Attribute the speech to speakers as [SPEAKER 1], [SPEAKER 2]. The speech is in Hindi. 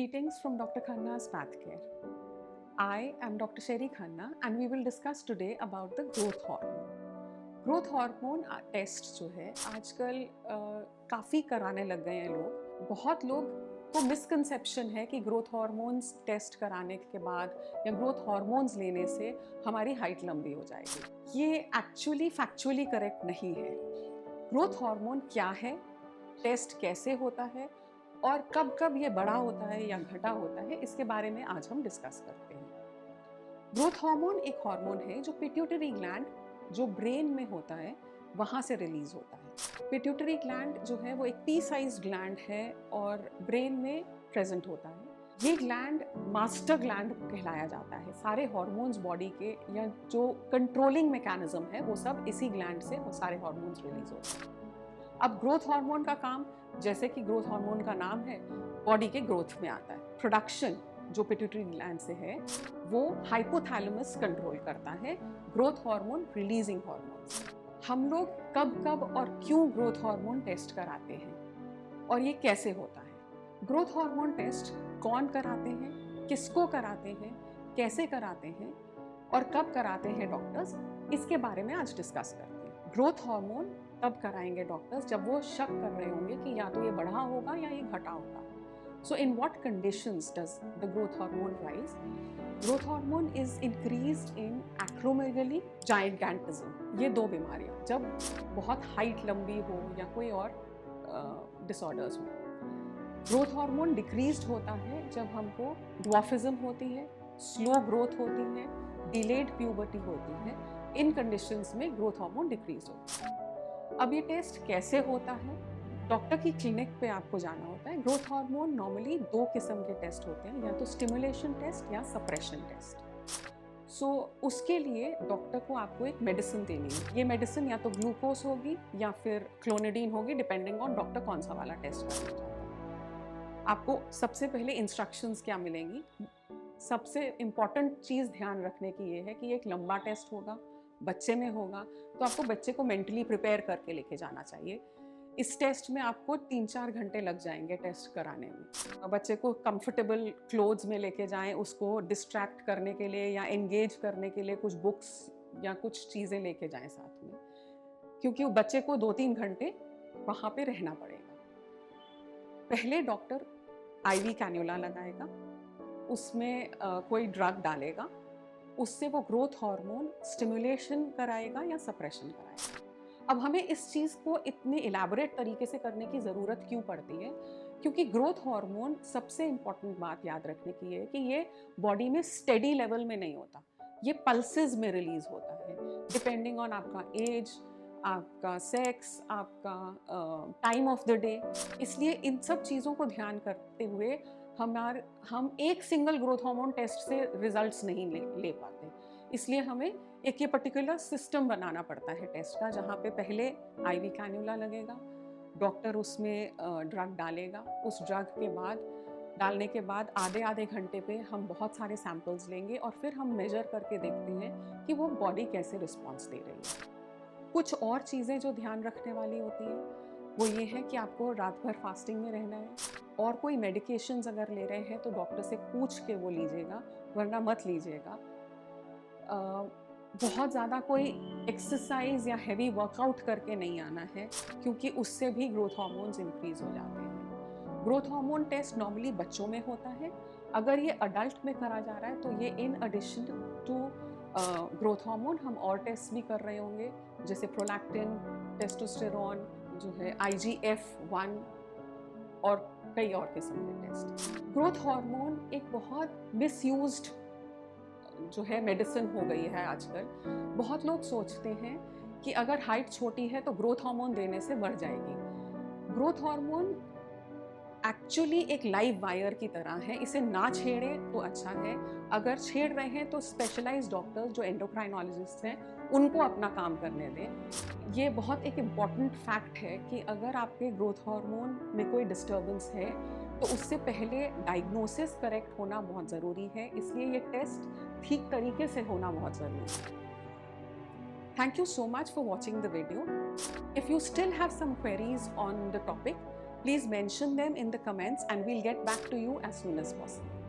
[SPEAKER 1] Greetings from Dr. Khanna's Pathcare. I am Dr. Sherry Khanna and we will discuss today about the growth hormone. Growth hormone test जो है आजकल काफ़ी कराने लग गए हैं लोग। बहुत लोग को मिसकंसेप्शन है कि ग्रोथ हार्मोन्स टेस्ट कराने के बाद या ग्रोथ हार्मोन्स लेने से हमारी हाइट लंबी हो जाएगी। ये एक्चुअली फैक्चुअली करेक्ट नहीं है। ग्रोथ हार्मोन क्या है, टेस्ट कैसे होता है और कब कब ये बढ़ा होता है या घटा होता है, इसके बारे में आज हम डिस्कस करते हैं। ग्रोथ हार्मोन एक हार्मोन है जो पिट्यूटरी ग्लैंड जो ब्रेन में होता है वहाँ से रिलीज होता है। पिट्यूटरी ग्लैंड जो है वो एक पी साइज ग्लैंड है और ब्रेन में प्रेजेंट होता है। ये ग्लैंड मास्टर ग्लैंड कहलाया जाता है। सारे हार्मोन्स बॉडी के या जो कंट्रोलिंग मैकेनिज्म है वो सब इसी ग्लैंड से वो सारे हार्मोन्स रिलीज होते हैं। अब ग्रोथ हार्मोन का काम, जैसे कि ग्रोथ हार्मोन का नाम है, बॉडी के ग्रोथ में आता है। प्रोडक्शन जो पिट्यूटरी ग्लैंड से है वो हाइपोथैलेमस कंट्रोल करता है ग्रोथ हार्मोन रिलीजिंग हार्मोन्स। हम लोग कब कब और क्यों ग्रोथ हार्मोन टेस्ट कराते हैं और ये कैसे होता है? ग्रोथ हार्मोन टेस्ट कौन कराते हैं, किसको कराते हैं, कैसे कराते हैं और कब कराते हैं डॉक्टर्स, इसके बारे में आज डिस्कस करते हैं। ग्रोथ हार्मोन तब कराएंगे डॉक्टर्स जब वो शक कर रहे होंगे कि या तो ये बढ़ा होगा या ये घटा होगा। So in what conditions does the growth hormone rise? Growth hormone is increased in acromegaly, gigantism. ये दो बीमारियां जब बहुत हाइट लंबी हो या कोई और डिसऑर्डर्स हो। ग्रोथ हार्मोन डिक्रीज्ड होता है जब हमको ड्वार्फिज्म होती है, स्लो ग्रोथ होती है, डिलेड प्यूबर्टी होती है। इन कंडीशंस में ग्रोथ हार्मोन डिक्रीज होता है। अब ये टेस्ट कैसे होता है? डॉक्टर की क्लिनिक पे आपको जाना होता है। ग्रोथ हार्मोन नॉर्मली दो किस्म के टेस्ट होते हैं, या तो स्टिमुलेशन टेस्ट या सप्रेशन टेस्ट। सो उसके लिए डॉक्टर को आपको एक मेडिसिन देनी है। ये मेडिसिन या तो ग्लूकोज होगी या फिर क्लोनिडीन होगी, डिपेंडिंग ऑन डॉक्टर कौन सा वाला टेस्ट करना चाहता है। आपको सबसे पहले इंस्ट्रक्शंस क्या मिलेंगी? सबसे इम्पॉर्टेंट चीज़ ध्यान रखने की ये है कि एक लंबा टेस्ट होगा, बच्चे में होगा, तो आपको बच्चे को मेंटली प्रिपेयर करके लेके जाना चाहिए। इस टेस्ट में आपको 3-4 घंटे लग जाएंगे टेस्ट कराने में। बच्चे को कंफर्टेबल क्लोथ्स में लेके जाएं, उसको डिस्ट्रैक्ट करने के लिए या एंगेज करने के लिए कुछ बुक्स या कुछ चीज़ें लेके जाएं साथ में, क्योंकि बच्चे को 2-3 घंटे वहाँ पे रहना पड़ेगा। पहले डॉक्टर आईवी कैन्युला लगाएगा, उसमें कोई ड्रग डालेगा, उससे वो ग्रोथ हार्मोन स्टिमुलेशन कराएगा या सप्रेशन कराएगा। अब हमें इस चीज़ को इतने इलैबोरेट तरीके से करने की ज़रूरत क्यों पड़ती है? क्योंकि ग्रोथ हार्मोन, सबसे इम्पॉर्टेंट बात याद रखने की है कि ये बॉडी में स्टेडी लेवल में नहीं होता, ये पल्सेस में रिलीज होता है, डिपेंडिंग ऑन आपका एज, आपका सेक्स, आपका टाइम ऑफ द डे। इसलिए इन सब चीज़ों को ध्यान करते हुए हम एक सिंगल ग्रोथ हार्मोन टेस्ट से रिजल्ट्स नहीं ले पाते। इसलिए हमें एक ये पर्टिकुलर सिस्टम बनाना पड़ता है टेस्ट का, जहाँ पे पहले आईवी कैन्युला लगेगा, डॉक्टर उसमें ड्रग डालेगा, उस ड्रग के बाद डालने के बाद आधे घंटे पे हम बहुत सारे सैंपल्स लेंगे और फिर हम मेजर करके देखते हैं कि वो बॉडी कैसे रिस्पॉन्स दे रही है। कुछ और चीज़ें जो ध्यान रखने वाली होती है वो ये है कि आपको रात भर फास्टिंग में रहना है, और कोई मेडिकेशंस अगर ले रहे हैं तो डॉक्टर से पूछ के वो लीजिएगा, वरना मत लीजिएगा। बहुत ज़्यादा कोई एक्सरसाइज या हैवी वर्कआउट करके नहीं आना है, क्योंकि उससे भी ग्रोथ हार्मोन्स इंक्रीज हो जाते हैं। ग्रोथ हार्मोन टेस्ट नॉर्मली बच्चों में होता है। अगर ये अडल्ट में करा जा रहा है तो ये in addition to growth hormone हम और टेस्ट भी कर रहे होंगे, जैसे प्रोलैक्टिन, टेस्टोस्टेरोन जो है, IGF-1 और कई और किस्म के टेस्ट। ग्रोथ हार्मोन एक बहुत मिसयूज्ड जो है मेडिसिन हो गई है आजकल। बहुत लोग सोचते हैं कि अगर हाइट छोटी है तो ग्रोथ हार्मोन देने से बढ़ जाएगी। ग्रोथ हार्मोन एक्चुअली एक लाइव वायर की तरह है, इसे ना छेड़े तो अच्छा है। अगर छेड़ रहे हैं तो स्पेशलाइज्ड डॉक्टर्स जो एंडोक्राइनोलॉजिस्ट हैं उनको अपना काम करने दें। ये बहुत एक इम्पॉर्टेंट फैक्ट है कि अगर आपके ग्रोथ हार्मोन में कोई डिस्टर्बेंस है तो उससे पहले डायग्नोसिस करेक्ट होना बहुत ज़रूरी है, इसलिए ये टेस्ट ठीक तरीके से होना बहुत ज़रूरी है। Thank you so much for watching the video. If you still have some queries on the topic, Please mention them in the comments and we'll get back to you as soon as possible.